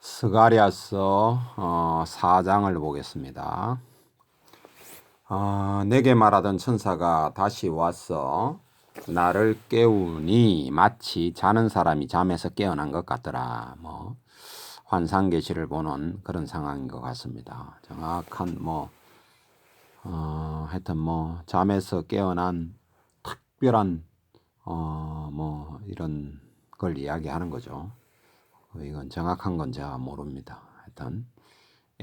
스가랴서 4장을 보겠습니다. 내게 말하던 천사가 다시 와서 나를 깨우니 마치 자는 사람이 잠에서 깨어난 것 같더라. 환상 계시를 보는 그런 상황인 것 같습니다. 정확한 하여튼 잠에서 깨어난 특별한 이런 걸 이야기하는 거죠. 이건 정확한 건 제가 모릅니다. 하여튼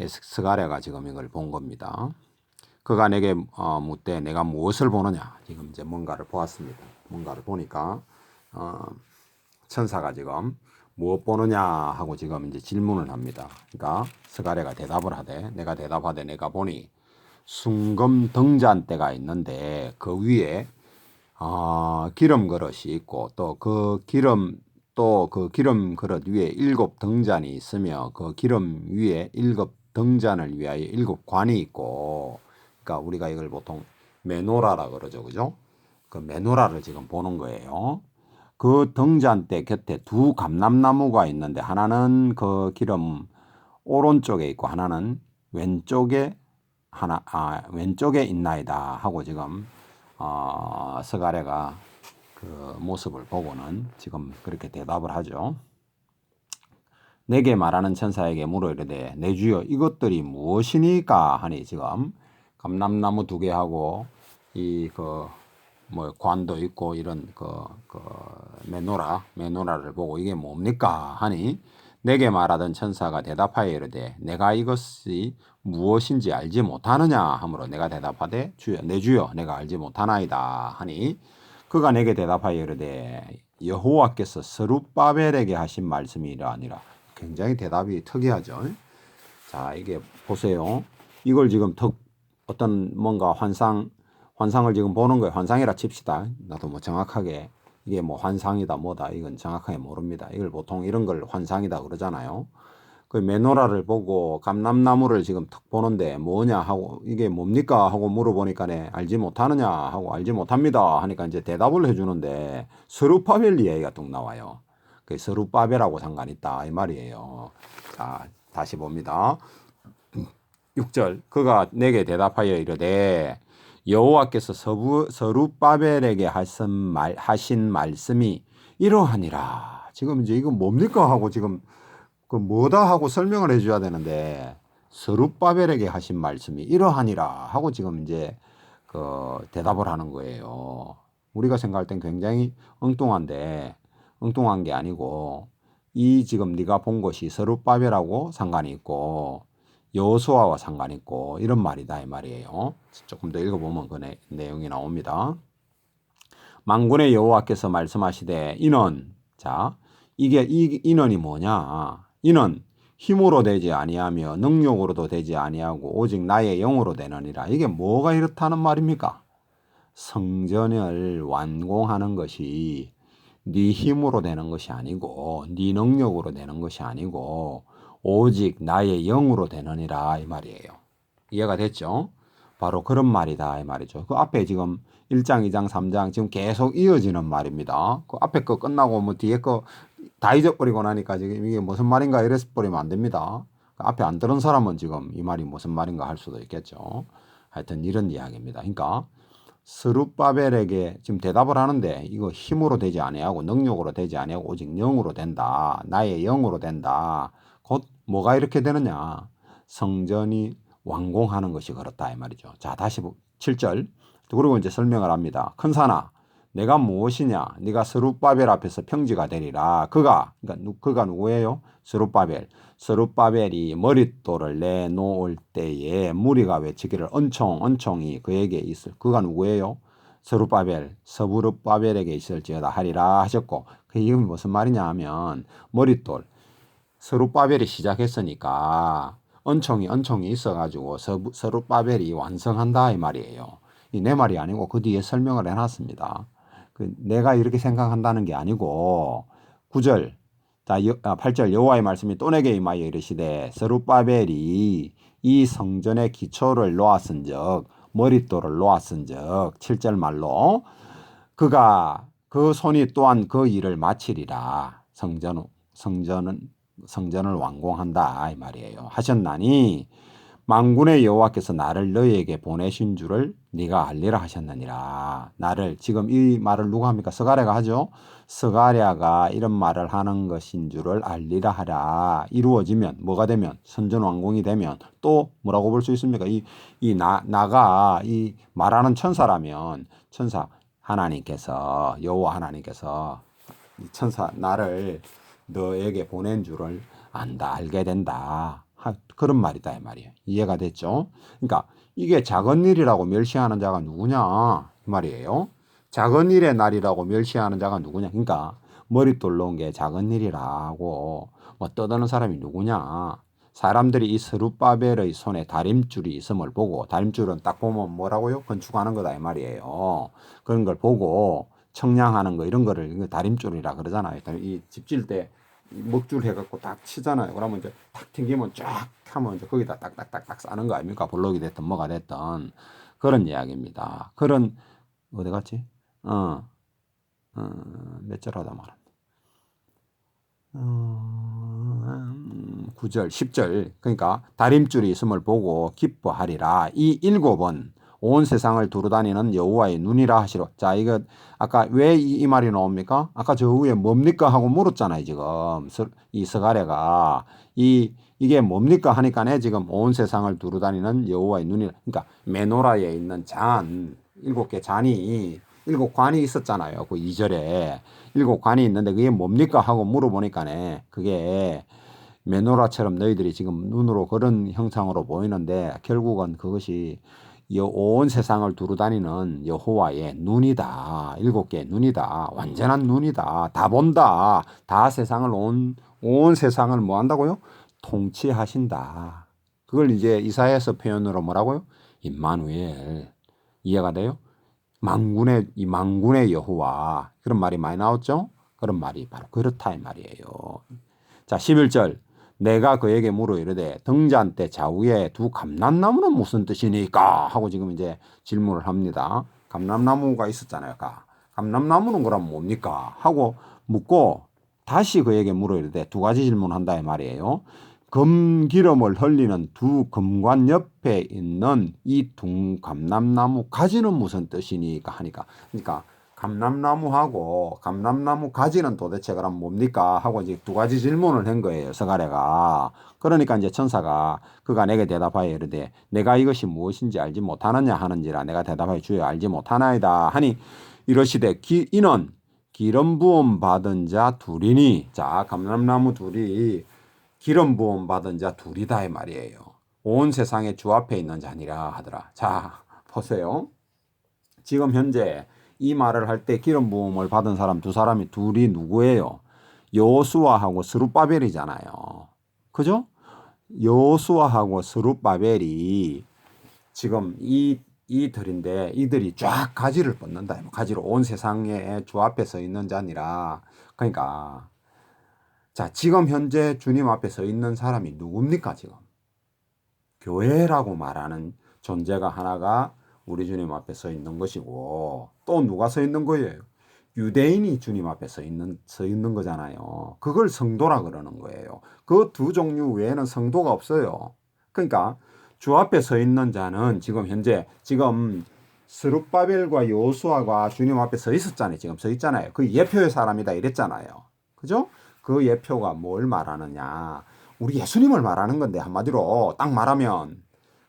스가랴가 지금 이걸 본 겁니다. 그가 내게 묻되 내가 무엇을 보느냐. 지금 이제 뭔가를 보았습니다. 뭔가를 보니까 천사가 지금 무엇 보느냐 하고 지금 이제 질문을 합니다. 그러니까 스가랴가 대답을 하되 내가 대답하되 내가 보니 순금 등잔대가 있는데 그 위에 기름 그릇이 있고 또 그 기름 그릇 위에 7 등잔이 있으며 그 기름 위에 7 등잔을 위하여 7 관이 있고, 그러니까 우리가 이걸 보통 메노라라 그러죠, 그죠? 그 메노라를 지금 보는 거예요. 그 등잔대 곁에 2 감람나무가 있는데 하나는 그 기름 오른쪽에 있고 하나는 왼쪽에 있나이다 하고 지금 스가랴가 그 모습을 보고는 지금 그렇게 대답을 하죠. 내게 말하는 천사에게 물어 이르되 내 주여 이것들이 무엇이니까 하니 지금 감람나무 2개하고 이 관도 있고 이런 메노라를 보고 이게 뭡니까 하니 내게 말하던 천사가 대답하여 이르되 내가 이것이 무엇인지 알지 못하느냐 하므로 내가 대답하되 주여 내 주여 내가 알지 못하나이다 하니 그가 내게 대답하여 이르되 여호와께서 스룹바벨에게 하신 말씀이 이러하니라. 굉장히 대답이 특이하죠. 자, 이게 보세요. 이걸 지금 어떤 뭔가 환상을 지금 보는 거예요. 환상이라 칩시다. 나도 정확하게 이게 환상이다 뭐다 이건 정확하게 모릅니다. 이걸 보통 이런 걸 환상이다 그러잖아요. 그 메노라를 보고 감람나무를 지금 턱 보는데 뭐냐 하고 이게 뭡니까 하고 물어보니까 알지 못하느냐 하고 알지 못합니다 하니까 이제 대답을 해주는데 스룹바벨 이야기가 뚝 나와요. 그 스룹바벨하고 상관이 있다 이 말이에요. 자, 다시 봅니다. 6절 그가 내게 대답하여 이르되 여호와께서 스룹바벨에게 하신 말씀이 이러하니라. 지금 이제 이건 뭡니까 하고 지금 그 뭐다 하고 설명을 해줘야 되는데 스룹바벨에게 하신 말씀이 이러하니라 하고 지금 이제 그 대답을 하는 거예요. 우리가 생각할 땐 굉장히 엉뚱한 게 아니고 이 지금 네가 본 것이 스룹바벨하고 상관이 있고 여호수아와 상관이 있고 이런 말이다 이 말이에요. 조금 더 읽어보면 그 내용이 나옵니다. 만군의 여호와께서 말씀하시되 이는 자 이게 이 인원이 뭐냐? 이는 힘으로 되지 아니하며 능력으로도 되지 아니하고 오직 나의 영으로 되느니라. 이게 뭐가 이렇다는 말입니까? 성전을 완공하는 것이 네 힘으로 되는 것이 아니고 네 능력으로 되는 것이 아니고 오직 나의 영으로 되느니라 이 말이에요. 이해가 됐죠? 바로 그런 말이다 이 말이죠. 그 앞에 지금 1장, 2장, 3장 지금 계속 이어지는 말입니다. 그 앞에 거 끝나고 뒤에 거 다 잊어버리고 나니까 지금 이게 무슨 말인가 이래서 버리면 안 됩니다. 그 앞에 안 들은 사람은 지금 이 말이 무슨 말인가 할 수도 있겠죠. 하여튼 이런 이야기입니다. 그러니까 스룹바벨에게 지금 대답을 하는데 이거 힘으로 되지 아니하고 능력으로 되지 아니하고 오직 영으로 된다. 나의 영으로 된다. 곧 뭐가 이렇게 되느냐? 성전이 완공하는 것이 그렇다 이 말이죠. 자, 다시 7절. 그리고 이제 설명을 합니다. 큰 산아 내가 무엇이냐? 네가 스룹바벨 앞에서 평지가 되리라. 그러니까 그가 누구예요? 스룹바벨이 머릿돌을 내놓을 때에 무리가 외치기를 언총이 그에게 있을. 그가 누구예요? 스룹바벨에게 있을지어다 하리라 하셨고 그 이유는 무슨 말이냐 하면 머릿돌 스룹바벨이 시작했으니까 언총이 있어가지고 스룹바벨이 완성한다 이 말이에요. 이 내 말이 아니고 그 뒤에 설명을 해놨습니다. 내가 이렇게 생각한다는 게 아니고 9절 8절 여호와의 말씀이 또 내게 임하여 이르시되 스룹바벨이 이 성전의 기초를 놓았은즉 머릿돌을 놓았은즉 7절 말로 그가 그 손이 또한 그 일을 마치리라. 성전은 성전을 완공한다 이 말이에요. 하셨나니 만군의 여호와께서 나를 너희에게 보내신 줄을 네가 알리라 하셨느니라. 나를 지금 이 말을 누가 합니까? 스가랴가 하죠. 스가랴가 이런 말을 하는 것인 줄을 알리라 하라. 이루어지면 뭐가 되면 선전 완공이 되면 또 뭐라고 볼 수 있습니까? 나가 이 말하는 천사라면 천사 하나님께서 여호와 하나님께서 이 천사 나를 너에게 보낸 줄을 안다 알게 된다. 그런 말이다 이 말이에요. 이해가 됐죠? 그러니까 이게 작은 일이라고 멸시하는 자가 누구냐 이 말이에요. 작은 일의 날이라고 멸시하는 자가 누구냐. 그러니까 머릿돌 놓은 게 작은 일이라고 뭐 떠드는 사람이 누구냐. 사람들이 이 스룹바벨의 손에 다림줄이 있음을 보고, 다림줄은 딱 보면 뭐라고요? 건축하는 거다 이 말이에요. 그런 걸 보고 청량하는 거 이런 거를 다림줄이라 그러잖아요. 이 집 질 때 먹줄 해갖고 딱 치잖아요. 그러면 이제 탁 튕기면 쫙 하면 이제 거기다 딱딱딱딱 싸는 거 아닙니까? 블록이 됐든 뭐가 됐든 그런 이야기입니다. 그런 어디 갔지? 몇 절 하다 말았네. 9절, 10절. 그러니까 다림줄이 있음을 보고 기뻐하리라. 이 7은 온 세상을 두루다니는 여호와의 눈이라 하시로. 자, 이거 아까 왜 이 말이 나옵니까? 아까 저 위에 뭡니까 하고 물었잖아요. 지금 이 스가랴가 이게 뭡니까 하니까네 지금 온 세상을 두루다니는 여호와의 눈이라. 그러니까 메노라에 있는 잔 7개 잔이 7관이 있었잖아요. 그 2절에 7관이 있는데 그게 뭡니까 하고 물어보니까네 그게 메노라처럼 너희들이 지금 눈으로 그런 형상으로 보이는데 결국은 그것이 온 세상을 두루다니는 여호와의 눈이다. 7개의 눈이다. 완전한 눈이다. 다 본다. 다 세상을 온 세상을 뭐 한다고요? 통치하신다. 그걸 이제 이사야서 표현으로 뭐라고요? 임마누엘. 이해가 돼요? 만군의 여호와. 그런 말이 많이 나왔죠? 그런 말이 바로 그렇다 이 말이에요. 자, 11절. 내가 그에게 물어 이르되 등잔 때 좌우에 두 감람나무는 무슨 뜻이니까 하고 지금 이제 질문을 합니다. 감람나무가 있었잖아요. 감람나무는 그럼 뭡니까? 하고 묻고 다시 그에게 물어 이르되 두 가지 질문한다 이 말이에요. 금기름을 흘리는 두 금관 옆에 있는 이 두 감람나무 가지는 무슨 뜻이니까 하니까 그러니까 감람나무하고 감람나무 가지는 도대체 그럼 뭡니까 하고 이제 두 가지 질문을 한 거예요. 스가랴가. 그러니까 이제 천사가 그가 내게 대답하여 이르되 내가 이것이 무엇인지 알지 못하느냐 하는지라 내가 대답하여 주여 알지 못하나이다 하니 이러시되 이는 기름 부음 받은 자 둘이니. 자, 감람나무 둘이 기름 부음 받은 자 둘이다 이 말이에요. 온 세상에 주 앞에 있는 자니라 하더라. 자, 보세요. 지금 현재 이 말을 할 때 기름 부음을 받은 사람 두 사람이 둘이 누구예요? 여호수아하고 스룹바벨이잖아요. 그죠? 여호수아하고 스룹바벨이 지금 이들인데 이들이 쫙 가지를 뻗는다. 가지로 온 세상에 주 앞에 서 있는 자니라. 그러니까 자, 지금 현재 주님 앞에 서 있는 사람이 누굽니까, 지금? 교회라고 말하는 존재가 하나가 우리 주님 앞에 서 있는 것이고, 또 누가 서 있는 거예요? 유대인이 주님 앞에 서 있는 거잖아요. 그걸 성도라 그러는 거예요. 그 두 종류 외에는 성도가 없어요. 그러니까 주 앞에 서 있는 자는 지금 현재, 지금 스룹바벨과 여호수아가 주님 앞에 서 있었잖아요. 지금 서 있잖아요. 그 예표의 사람이다 이랬잖아요. 그죠? 그 예표가 뭘 말하느냐. 우리 예수님을 말하는 건데 한마디로 딱 말하면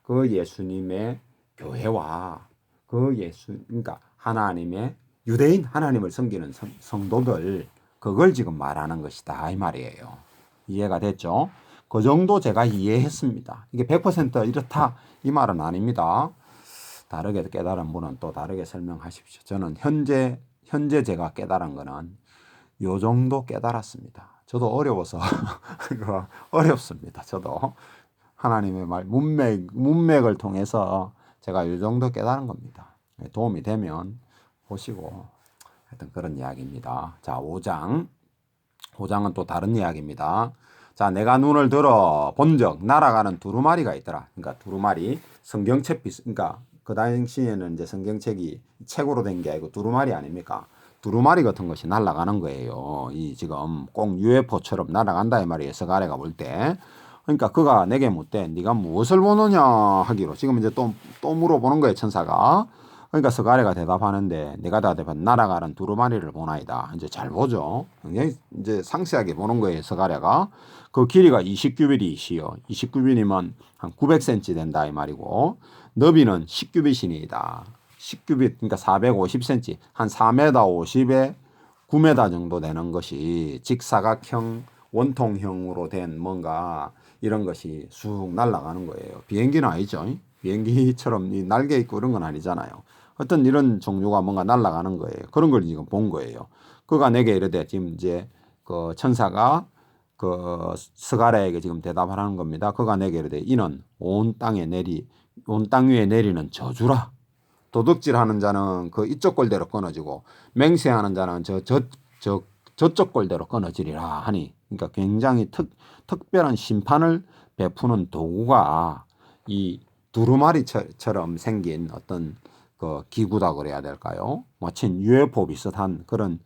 그 예수님의 교회와 그러니까 하나님의 유대인 하나님을 섬기는 성도들 그걸 지금 말하는 것이다 이 말이에요. 이해가 됐죠? 그 정도 제가 이해했습니다. 이게 100% 이렇다 이 말은 아닙니다. 다르게 깨달은 분은 또 다르게 설명하십시오. 저는 현재 제가 깨달은 거는 요 정도 깨달았습니다. 저도 어려워서 어렵습니다. 저도 하나님의 말 문맥을 통해서 제가 요 정도 깨달은 겁니다. 도움이 되면 보시고 하여튼 그런 이야기입니다. 자, 5장은 또 다른 이야기입니다. 자, 내가 눈을 들어 본적 날아가는 두루마리가 있더라. 그러니까 두루마리 성경책 그러니까 그 당시에는 이제 성경책이 책으로 된 게 아니고 두루마리 아닙니까? 두루마리 같은 것이 날아가는 거예요. 이 지금 꼭 UFO처럼 날아간다 이 말이에요. 서가래가 볼 때. 그러니까 그가 내게 묻되 네가 무엇을 보느냐 하기로 지금 이제 또 물어보는 거예요. 천사가. 그러니까 서가래가 대답하는데 내가 대답한 날아가는 두루마리를 보나이다. 이제 잘 보죠. 굉장히 이제 상세하게 보는 거예요. 서가래가. 그 길이가 20규빗이시요. 20규빗이면 한 900cm 된다 이 말이고 너비는 10규빗이니다. 10규빗 그러니까 450cm 한 4m 50에 9m 정도 되는 것이 직사각형 원통형으로 된 뭔가 이런 것이 쑥 날아가는 거예요. 비행기는 아니죠. 비행기처럼 이 날개 있고 이런 건 아니잖아요. 어떤 이런 종류가 뭔가 날아가는 거예요. 그런 걸 지금 본 거예요. 그가 내게 이르되 지금 이제 그 천사가 그 스가랴에게 지금 대답을 하는 겁니다. 그가 내게 이르되 이는 온 땅 위에 내리는 저주라. 도둑질하는 자는 그 이쪽 꼴대로 끊어지고 맹세하는 자는 저쪽 꼴대로 끊어지리라 하니 그러니까 굉장히 특별한 심판을 베푸는 도구가 이 두루마리처럼 생긴 어떤 그 기구다 그래야 될까요? 마치 UFO 비슷한 그런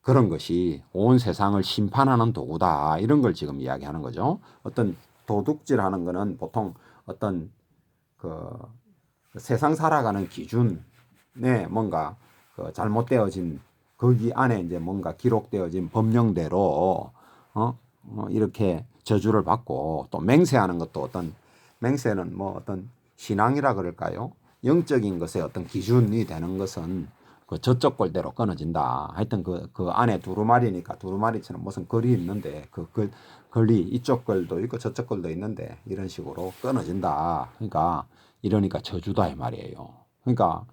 것이 온 세상을 심판하는 도구다 이런 걸 지금 이야기하는 거죠. 어떤 도둑질하는 거는 보통 어떤 그 세상 살아가는 기준에 뭔가 그 잘못되어진 거기 안에 이제 뭔가 기록되어진 법령대로 이렇게 저주를 받고 또 맹세하는 것도 어떤 맹세는 뭐 어떤 신앙이라 그럴까요? 영적인 것의 어떤 기준이 되는 것은 그 저쪽 꼴대로 끊어진다. 하여튼 그 안에 두루마리니까 두루마리처럼 무슨 글이 있는데 그 글이 이쪽 글도 있고 저쪽 글도 있는데 이런 식으로 끊어진다. 이러니까 저주다 이 말이에요. 그러니까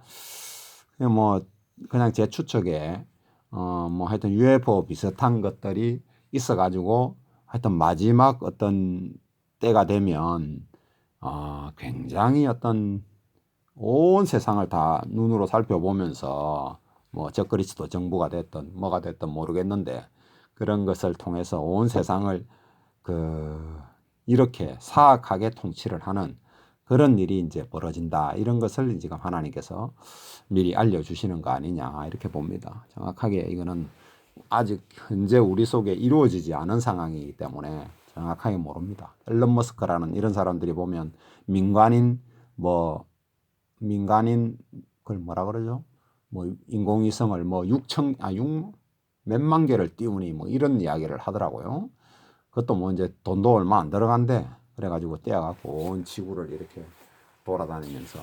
뭐 그냥 제 추측에 뭐 하여튼 UFO 비슷한 것들이 있어가지고 하여튼 마지막 어떤 때가 되면 굉장히 어떤 온 세상을 다 눈으로 살펴보면서 뭐 적그리스도 정부가 됐든 뭐가 됐든 모르겠는데 그런 것을 통해서 온 세상을 이렇게 사악하게 통치를 하는 그런 일이 이제 벌어진다. 이런 것을 지금 하나님께서 미리 알려주시는 거 아니냐 이렇게 봅니다. 정확하게 이거는 아직 현재 우리 속에 이루어지지 않은 상황이기 때문에 정확하게 모릅니다. 앨런 머스크라는 이런 사람들이 보면 민간인 그걸 뭐라 그러죠? 뭐 인공위성을 뭐 6 몇만 개를 띄우니 뭐 이런 이야기를 하더라고요. 그것도 뭐 이제 돈도 얼마 안 들어간대. 그래가지고 떼어갖고 온 지구를 이렇게 돌아다니면서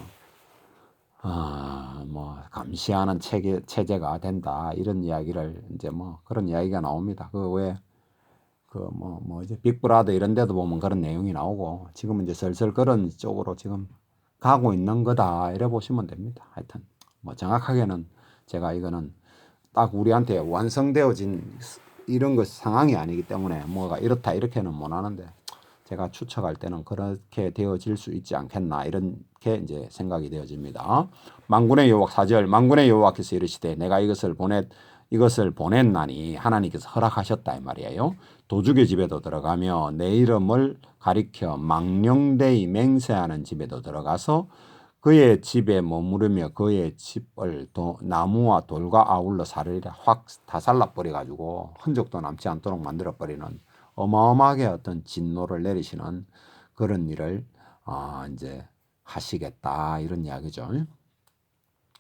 뭐 감시하는 체제가 된다 이런 이야기를 이제 뭐 그런 이야기가 나옵니다. 이제 빅브라더 이런 데도 보면 그런 내용이 나오고 지금은 이제 슬슬 그런 쪽으로 지금 가고 있는 거다 이래 보시면 됩니다. 하여튼 뭐 정확하게는 제가 이거는 딱 우리한테 완성되어진 이런 것 상황이 아니기 때문에 뭐가 이렇다 이렇게는 못 하는데 제가 추측할 때는 그렇게 되어질 수 있지 않겠나 이렇게 이제 생각이 되어집니다. 만군의 여호와 4절 만군의 여호와께서 이르시되 내가 이것을 보냈나니 하나님께서 허락하셨다 이 말이에요. 도둑의 집에도 들어가며 내 이름을 가리켜 망령되이 맹세하는 집에도 들어가서 그의 집에 머무르며 그의 집을 나무와 돌과 아울러 사르리라. 확 다 살라버려가지고 흔적도 남지 않도록 만들어버리는 어마어마하게 어떤 진노를 내리시는 그런 일을 이제 하시겠다 이런 이야기죠.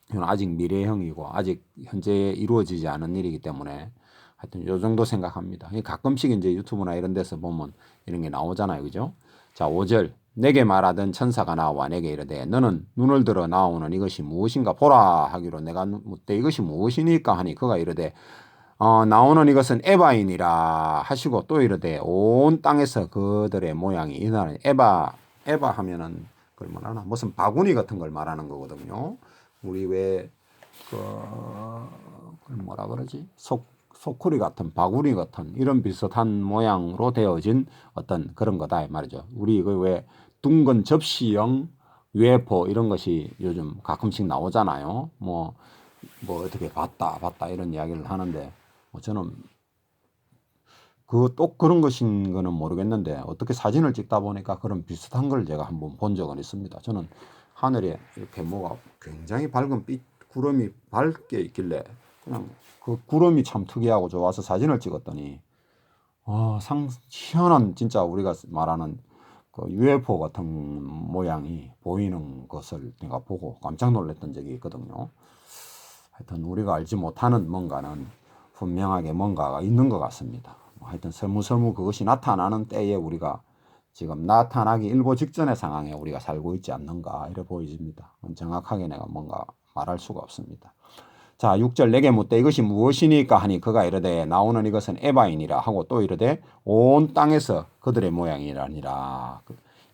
이건 아직 미래형이고 아직 현재 이루어지지 않은 일이기 때문에 하여튼 요 정도 생각합니다. 가끔씩 이제 유튜브나 이런 데서 보면 이런 게 나오잖아요. 그죠? 자, 5절. 내게 말하던 천사가 나와 내게 이르되 너는 눈을 들어 나오는 이것이 무엇인가 보라 하기로 내가 묻되 이것이 무엇이니까 하니 그가 이르되 나오는 이것은 에바이니라 하시고 또 이르되 온 땅에서 그들의 모양이 이날은 에바 하면은 그걸 뭐라나 무슨 바구니 같은 걸 말하는 거거든요. 우리 그걸 뭐라 그러지? 소쿠리 같은 바구니 같은 이런 비슷한 모양으로 되어진 어떤 그런 거다 이 말이죠. 우리 왜 둥근 접시형 UFO 이런 것이 요즘 가끔씩 나오잖아요. 뭐 어떻게 봤다 이런 이야기를 하는데 저는 또 그런 것인 거는 모르겠는데 어떻게 사진을 찍다 보니까 그런 비슷한 걸 제가 한번 본 적은 있습니다. 저는 하늘에 이렇게 뭐가 굉장히 밝은 구름이 밝게 있길래 그냥 그 구름이 참 특이하고 좋아서 사진을 찍었더니 희한한 진짜 우리가 말하는 그 UFO 같은 모양이 보이는 것을 내가 보고 깜짝 놀랐던 적이 있거든요. 하여튼 우리가 알지 못하는 뭔가는 분명하게 뭔가가 있는 것 같습니다. 하여튼 설무설무 그것이 나타나는 때에 우리가 지금 나타나기 일보 직전의 상황에 우리가 살고 있지 않는가 이래 보여집니다. 정확하게 내가 뭔가 말할 수가 없습니다. 자, 6절 내게 묻되 이것이 무엇이니까 하니 그가 이르되 나오는 이것은 에바이니라 하고 또 이르되 온 땅에서 그들의 모양이라니라.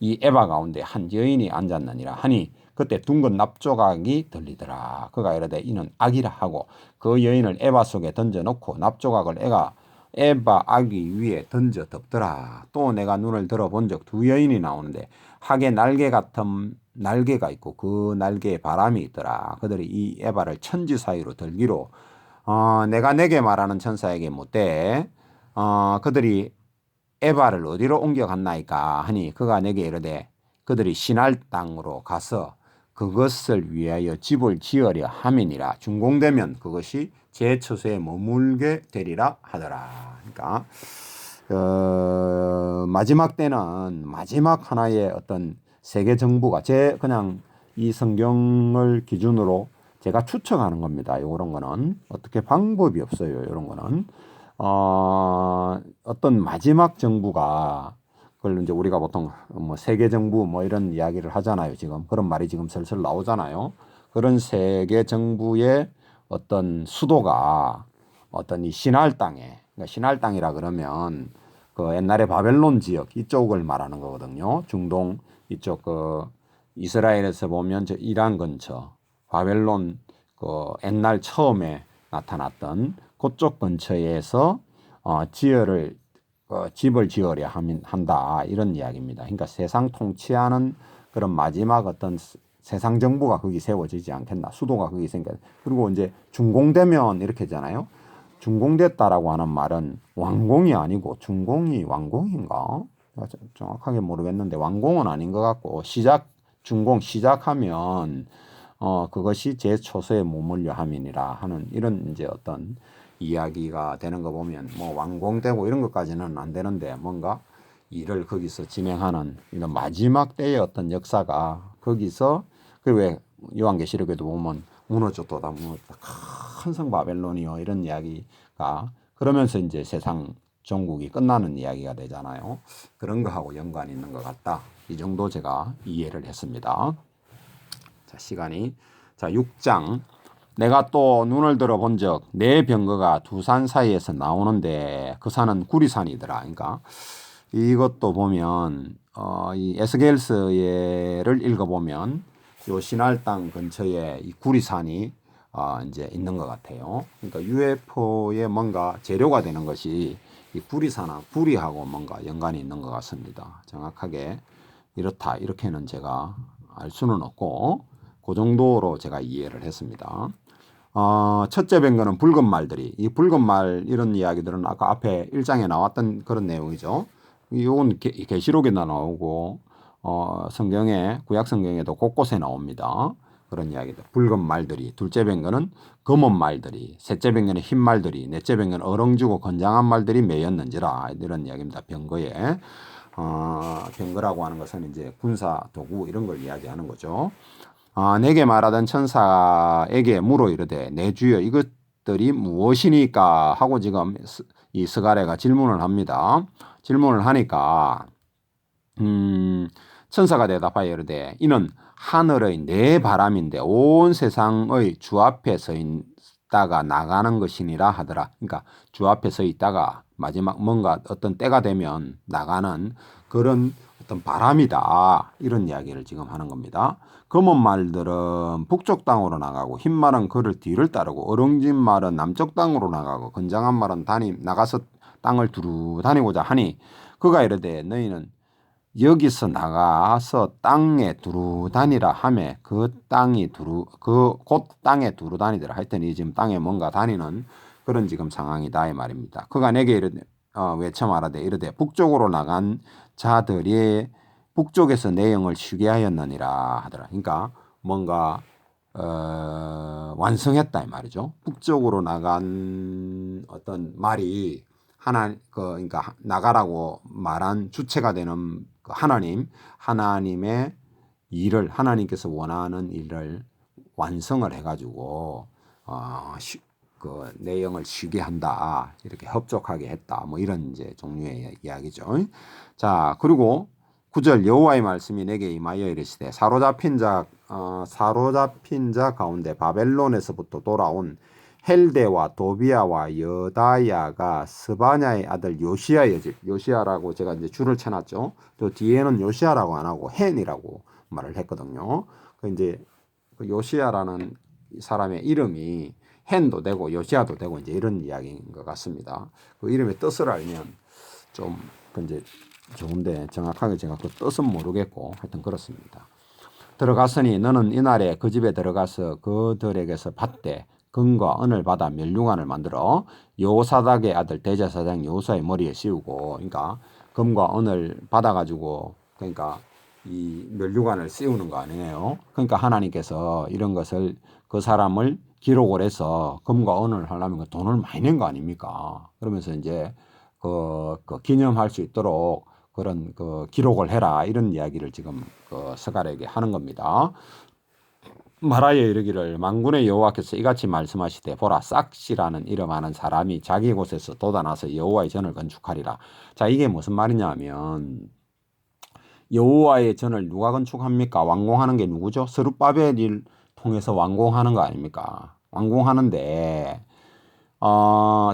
이 에바 가운데 한 여인이 앉았느니라 하니 그때 둥근 납조각이 들리더라. 그가 이르되 이는 악이라 하고 그 여인을 에바 속에 던져놓고 납조각을 에바 아기 위에 던져 덮더라. 또 내가 눈을 들어본 적 두 여인이 나오는데 학의 날개 같은 날개가 있고 그 날개에 바람이 있더라. 그들이 이 에바를 천지 사이로 들기로 내가 내게 말하는 천사에게 묻되 그들이 에바를 어디로 옮겨갔나이까 하니 그가 내게 이르되 그들이 시날 땅으로 가서 그것을 위하여 집을 지으려 함이니라. 준공되면 그것이 제 처소에 머물게 되리라 하더라. 그러니까 마지막 때는 마지막 하나의 어떤 세계 정부가 그냥 이 성경을 기준으로 제가 추측하는 겁니다. 이런 거는 어떻게 방법이 없어요. 이런 거는 어떤 마지막 정부가 그걸 이제 우리가 보통 뭐 세계 정부 뭐 이런 이야기를 하잖아요. 지금 그런 말이 지금 슬슬 나오잖아요. 그런 세계 정부의 어떤 수도가 어떤 이 시날 땅에, 그러니까 시날 땅이라 그러면 그 옛날에 바벨론 지역 이쪽을 말하는 거거든요. 중동 이쪽 그 이스라엘에서 보면 저 이란 근처 바벨론 그 옛날 처음에 나타났던 그쪽 근처에서 집을 지으려 한다 이런 이야기입니다. 그러니까 세상 통치하는 그런 마지막 어떤 세상 정부가 거기 세워지지 않겠나, 수도가 거기 생겨. 그리고 이제 준공되면 이렇게 하잖아요. 준공됐다라고 하는 말은 완공이 아니고 준공이 완공인가? 정확하게 모르겠는데 완공은 아닌 것 같고 준공 시작하면 그것이 제 초소에 머물려 함이니라 하는 이런 이제 어떤 이야기가 되는 거 보면 뭐 완공되고 이런 것까지는 안 되는데 뭔가 일을 거기서 진행하는 이런 마지막 때의 어떤 역사가 거기서 그 왜 요한계시록에도 보면 무너졌다 큰 성 바벨론이요 이런 이야기가 그러면서 이제 세상 전국이 끝나는 이야기가 되잖아요. 그런 거하고 연관이 있는 것 같다. 이 정도 제가 이해를 했습니다. 자, 시간이 6장 내가 또 눈을 들어 본 적 네 병거가 두 산 사이에서 나오는데 그 산은 구리산이더라. 그러니까 이것도 보면 이 에스겔서를 읽어보면 요 시날 땅 근처에 이 구리산이 이제 있는 것 같아요. 그러니까 UFO의 뭔가 재료가 되는 것이 이 구리하고 뭔가 연관이 있는 것 같습니다. 정확하게 이렇다 이렇게는 제가 알 수는 없고 그 정도로 제가 이해를 했습니다. 첫째 뱅거는 붉은 말들이 이 붉은 말 이런 이야기들은 아까 앞에 1장에 나왔던 그런 내용이죠. 이건 계시록에나 나오고 성경에 구약 성경에도 곳곳에 나옵니다. 그런 이야기들. 붉은 말들이 둘째 뱅거는 검은 말들이 셋째 뱅거는 흰 말들이 넷째 뱅거는 어렁지고 건장한 말들이 매였는지라 이런 이야기입니다. 병거에 병거라고 하는 것은 이제 군사 도구 이런 걸 이야기하는 거죠. 내게 말하던 천사에게 물어 이르되 내 주여 이것들이 무엇이니까 하고 지금 이 스가랴가 질문을 합니다. 질문을 하니까 천사가 대답하여 이르되 이는 하늘의 내 바람인데 온 세상의 주 앞에 서 있다가 나가는 것이니라 하더라. 그러니까 주 앞에 서 있다가 마지막 뭔가 어떤 때가 되면 나가는 그런 어떤 바람이다. 이런 이야기를 지금 하는 겁니다. 검은 말들은 북쪽 땅으로 나가고 흰 말은 그를 뒤를 따르고 어렁진 말은 남쪽 땅으로 나가고 건장한 말은 나가서 땅을 두루 다니고자 하니 그가 이르되 너희는 여기서 나가서 땅에 두루 다니라 하매 그 곧 땅에 두루 다니더라. 하여튼 이 지금 땅에 뭔가 다니는 그런 지금 상황이다 이 말입니다. 그가 내게 외쳐 말하되 이르되 북쪽으로 나간 자들이 북쪽에서 내 영을 쉬게 하였느니라 하더라. 그러니까 뭔가 완성했다 이 말이죠. 북쪽으로 나간 어떤 말이 그러니까 나가라고 말한 주체가 되는 그 하나님의 일을 하나님께서 원하는 일을 완성을 해가지고 그 내용을 쉬게 한다 이렇게 협족하게 했다 뭐 이런 이제 종류의 이야기죠. 자 그리고 9절 여호와의 말씀이 내게 임하여 이르시되 사로잡힌 자 가운데 바벨론에서부터 돌아온 헬데와 도비아와 여다야가 스바냐의 아들 요시야의 집 요시야라고 제가 이제 줄을 쳐놨죠. 또 뒤에는 요시야라고 안 하고 헨이라고 말을 했거든요. 그 이제 그 요시야라는 사람의 이름이 헨도 되고 요시야도 되고 이제 이런 이야기인 것 같습니다. 그 이름의 뜻을 알면 좀 이제 좋은데 정확하게 제가 그 뜻은 모르겠고 하여튼 그렇습니다. 들어갔으니 너는 이날에 그 집에 들어가서 그들에게서 밭대 금과 은을 받아 멸류관을 만들어 요사닥의 아들 대제사장 요사의 머리에 씌우고 그러니까 금과 은을 받아가지고 그러니까 이 멸류관을 씌우는 거 아니에요. 그러니까 하나님께서 이런 것을 그 사람을 기록을 해서 금과 은을 하려면 돈을 많이 낸 거 아닙니까? 그러면서 이제 그 기념할 수 있도록 그런 그 기록을 해라 이런 이야기를 지금 그 스갈에게 하는 겁니다. 말하여 이르기를 만군의 여호와께서 이같이 말씀하시되 보라 싹시라는 이름하는 사람이 자기 곳에서 돋아나서 여호와의 전을 건축하리라. 자 이게 무슨 말이냐면 여호와의 전을 누가 건축합니까? 완공하는 게 누구죠? 스룹바벨을 통해서 완공하는 거 아닙니까? 완공하는데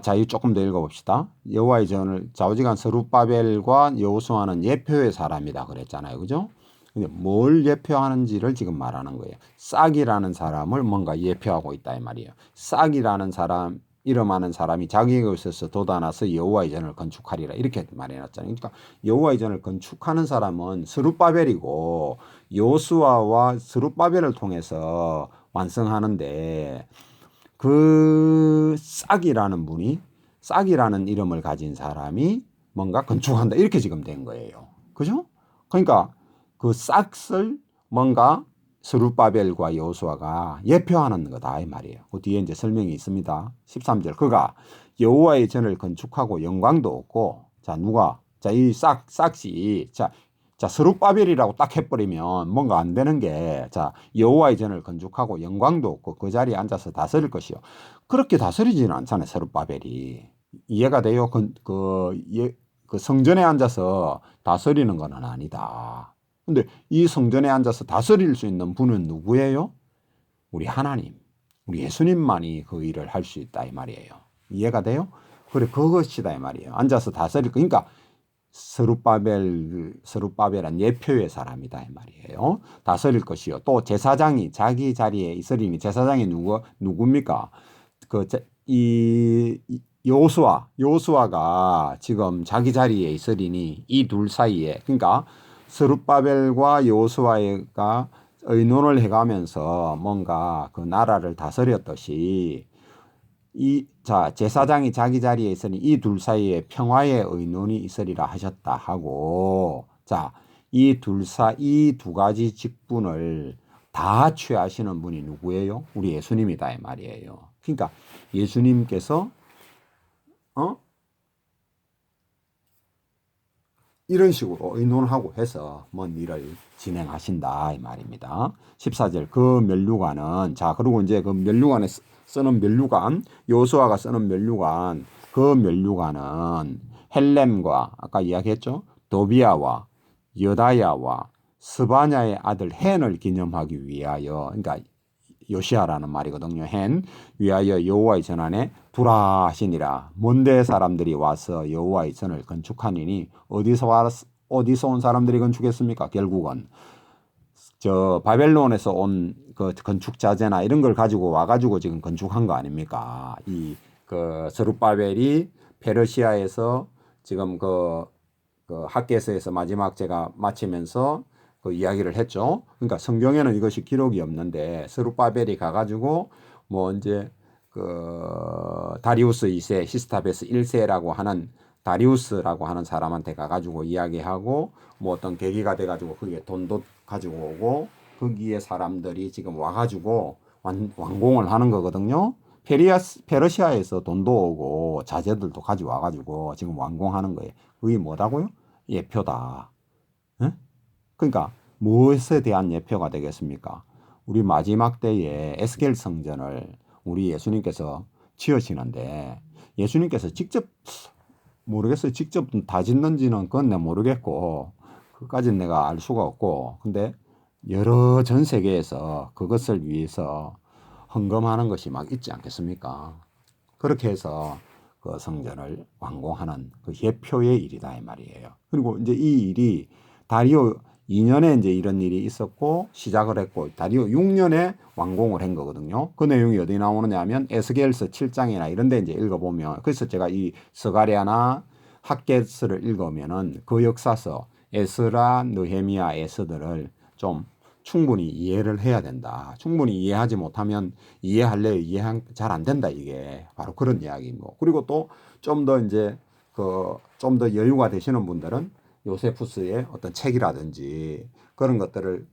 자, 이 조금 더 읽어봅시다. 여호와의 전을 좌우지간 스룹바벨과 여호수아는 예표의 사람이다 그랬잖아요. 그죠? 근데 뭘 예표하는지를 지금 말하는 거예요. 싹이라는 사람을 뭔가 예표하고 있다 이 말이에요. 싹이라는 사람, 이름하는 사람이 자기 곳에서 돋아나서 여호와의 전을 건축하리라 이렇게 말해놨잖아요. 그러니까 여호와의 전을 건축하는 사람은 스룹바벨이고 여호수아와 스룹바벨을 통해서 완성하는데 그 싹이라는 분이 싹이라는 이름을 가진 사람이 뭔가 건축한다 이렇게 지금 된 거예요. 그죠? 그러니까 그 싹을 뭔가 스룹바벨과 여호수아가 예표하는 거다 이 말이에요. 그 뒤에 이제 설명이 있습니다. 13절 그가 여호와의 전을 건축하고 영광도 얻고 자 누가 자 이 싹이 자 스룹바벨이라고 딱 해버리면 뭔가 안 되는 게 자 여호와의 전을 건축하고 영광도 없고 그 자리에 앉아서 다스릴 것이요. 그렇게 다스리지는 않잖아요. 스룹바벨이 이해가 돼요? 그 성전에 앉아서 다스리는 건 아니다. 근데 이 성전에 앉아서 다스릴 수 있는 분은 누구예요? 우리 하나님, 우리 예수님만이 그 일을 할 수 있다 이 말이에요. 이해가 돼요? 그래 그것이다 이 말이에요. 앉아서 다스릴 거. 그러니까 스룹바벨은 예표의 사람이다 이 말이에요. 다스릴 것이요. 또 제사장이 자기 자리에 있으리니 제사장이 누굽니까? 이 여호수아가 지금 자기 자리에 있으리니 이 둘 사이에 그러니까 스룹바벨과 여호수아가 의논을 해가면서 뭔가 그 나라를 다스렸듯이 제사장이 자기 자리에 있으니 이 둘 사이에 평화의 의논이 있으리라 하셨다 하고 이 두 가지 직분을 다 취하시는 분이 누구예요? 우리 예수님이다 이 말이에요. 그러니까 예수님께서 이런 식으로 의논하고 해서 뭔 일을 진행하신다 이 말입니다. 14절 그 면류관은 그리고 이제 그 면류관에 쓰는 면류관 여호수아가 쓰는 면류관 그 면류관은 헬렘과 아까 이야기했죠. 도비아와 여다야와 스바냐의 아들 헨을 기념하기 위하여 그러니까 요시아라는 말이거든요. 헨 위하여 여호와의 전 안에 두라 하시니라. 먼데 사람들이 와서 여호와의 전을 건축하니니 어디서 온 사람들이 건축했습니까? 결국은 바벨론에서 온 그 건축 자재나 이런 걸 가지고 와가지고 지금 건축한 거 아닙니까? 그 스룹바벨이 페르시아에서 지금 그 학개서에서 마지막 제가 마치면서 그 이야기를 했죠. 그러니까 성경에는 이것이 기록이 없는데 스룹바벨이 가가지고 뭐 이제 그 다리우스 2세 히스타베스 1세라고 하는 다리우스라고 하는 사람한테 가가지고 이야기하고 뭐 어떤 계기가 돼가지고 거기에 돈도 가지고 오고 거기에 사람들이 지금 와가지고 완공을 하는 거거든요. 페르시아에서 돈도 오고 자재들도 가져와가지고 지금 완공하는 거예요. 그게 뭐라고요? 예표다. 예? 그러니까 무엇에 대한 예표가 되겠습니까? 우리 마지막 때에 에스겔 성전을 우리 예수님께서 지으시는데 예수님께서 직접 모르겠어요. 직접 다 짓는지는 그건 내가 모르겠고 그까지는 내가 알 수가 없고 근데 여러 전 세계에서 그것을 위해서 헌금하는 것이 막 있지 않겠습니까? 그렇게 해서 그 성전을 완공하는 그 예표의 일이다 이 말이에요. 그리고 이제 이 일이 다리오 2년에 이제 이런 일이 있었고 시작을 했고 다리오 6년에 완공을 한 거거든요. 그 내용이 어디 나오느냐 하면 에스겔서 7장이나 이런 데 이제 읽어보면 그래서 제가 이 스가랴나 학개서를 읽으면은 그 역사서 에스라, 느헤미야, 에스더를 좀 충분히 이해를 해야 된다. 충분히 이해하지 못하면 이해할래요. 잘 안 된다. 이게 바로 그런 이야기고. 그리고 또 좀 더 이제 좀 더 여유가 되시는 분들은 요세푸스의 어떤 책이라든지 그런 것들을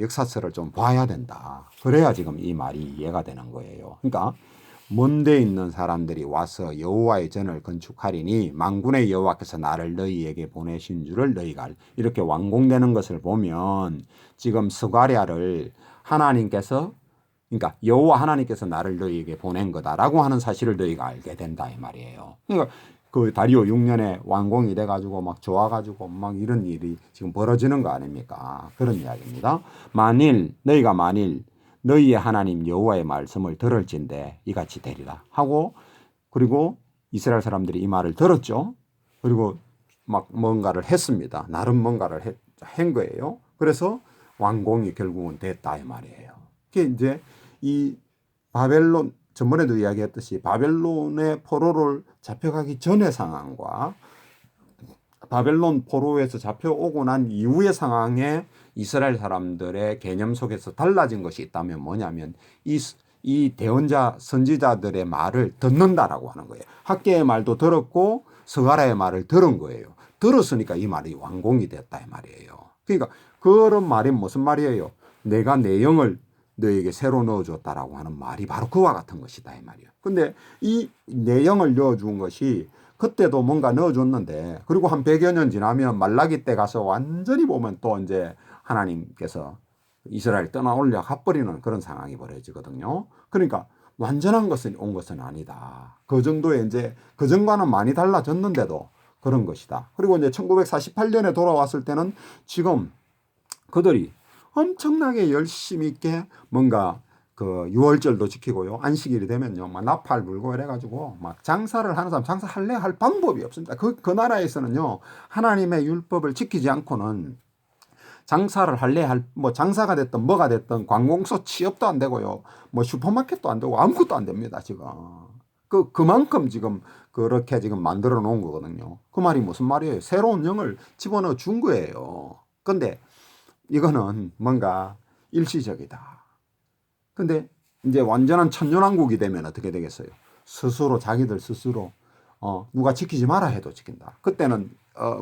역사서를 좀 봐야 된다. 그래야 지금 이 말이 이해가 되는 거예요. 그러니까 먼데 있는 사람들이 와서 여호와의 전을 건축하리니 만군의 여호와께서 나를 너희에게 보내신 줄을 너희가 이렇게 완공되는 것을 보면 지금 스가랴를 하나님께서 그러니까 여호와 하나님께서 나를 너희에게 보낸 거다라고 하는 사실을 너희가 알게 된다 이 말이에요. 그러니까 그 다리오 6년에 완공이 돼가지고 막 좋아가지고 막 이런 일이 지금 벌어지는 거 아닙니까? 그런 이야기입니다. 너희가 만일 너희의 하나님 여호와의 말씀을 들을진대 이같이 되리라 하고 그리고 이스라엘 사람들이 이 말을 들었죠. 그리고 막 뭔가를 했습니다. 나름 뭔가를 한 거예요. 그래서 완공이 결국은 됐다 이 말이에요. 그게 이제 이 바벨론 전번에도 이야기했듯이 바벨론의 포로를 잡혀가기 전의 상황과 바벨론 포로에서 잡혀오고 난 이후의 상황에 이스라엘 사람들의 개념 속에서 달라진 것이 있다면 뭐냐면 이 대언자 선지자들의 말을 듣는다라고 하는 거예요. 학개의 말도 들었고 스가랴의 말을 들은 거예요. 들었으니까 이 말이 완공이 됐다 이 말이에요. 그러니까 그런 말이 무슨 말이에요? 내가 내 영을 너에게 새로 넣어줬다라고 하는 말이 바로 그와 같은 것이다 이 말이에요. 근데 이 내영을 넣어준 것이 그때도 뭔가 넣어줬는데 그리고 한 100여 년 지나면 말라기 때 가서 완전히 보면 또 이제 하나님께서 이스라엘 떠나올려 가버리는 그런 상황이 벌어지거든요. 그러니까 완전한 것은 온 것은 아니다. 그 정도에 이제 그전과는 많이 달라졌는데도 그런 것이다. 그리고 이제 1948년에 돌아왔을 때는 지금 그들이 엄청나게 열심히 있게 뭔가 그 유월절도 지키고요. 안식일이 되면요. 막 나팔 불고 이래가지고 막 장사를 하는 사람 장사할래 할 방법이 없습니다. 그 나라에서는요. 하나님의 율법을 지키지 않고는 장사를 할래 뭐 장사가 됐든 뭐가 됐든 관공서 취업도 안 되고요. 뭐 슈퍼마켓도 안 되고 아무것도 안 됩니다. 지금. 그만큼 지금 그렇게 지금 만들어 놓은 거거든요. 그 말이 무슨 말이에요? 새로운 영을 집어넣어 준 거예요. 근데 이거는 뭔가 일시적이다. 근데 이제 완전한 천년왕국이 되면 어떻게 되겠어요? 자기들 스스로 누가 지키지 마라 해도 지킨다. 그때는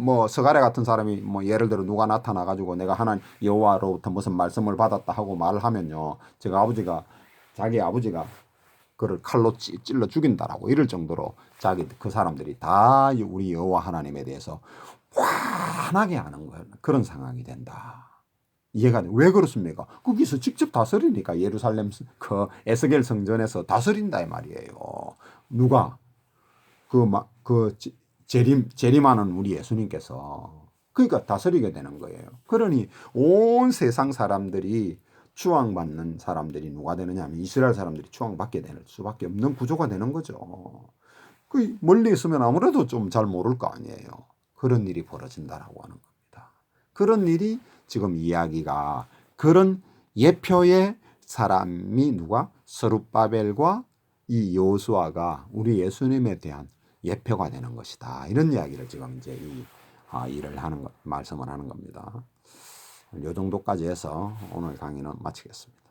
뭐 스가랴 같은 사람이 뭐 예를 들어 누가 나타나 가지고 내가 하나님 여호와로부터 무슨 말씀을 받았다 하고 말을 하면요. 자기 아버지가 그를 칼로 찔러 죽인다라고 이럴 정도로 그 사람들이 다 우리 여호와 하나님에 대해서 환하게 하는 그런 상황이 된다. 이해가 돼. 왜 그렇습니까? 거기서 직접 다스리니까 예루살렘 그 에스겔 성전에서 다스린다 이 말이에요. 누가 재림하는 우리 예수님께서 그러니까 다스리게 되는 거예요. 그러니 온 세상 사람들이 추앙받는 사람들이 누가 되느냐 하면 이스라엘 사람들이 추앙받게 될 수밖에 없는 구조가 되는 거죠. 그 멀리 있으면 아무래도 좀 잘 모를 거 아니에요. 그런 일이 벌어진다라고 하는 겁니다. 그런 일이 지금 이야기가 그런 예표의 사람이 누가 스룹바벨과 이 여호수아가 우리 예수님에 대한 예표가 되는 것이다. 이런 이야기를 지금 이제 일을 말씀을 하는 겁니다. 이 정도까지 해서 오늘 강의는 마치겠습니다.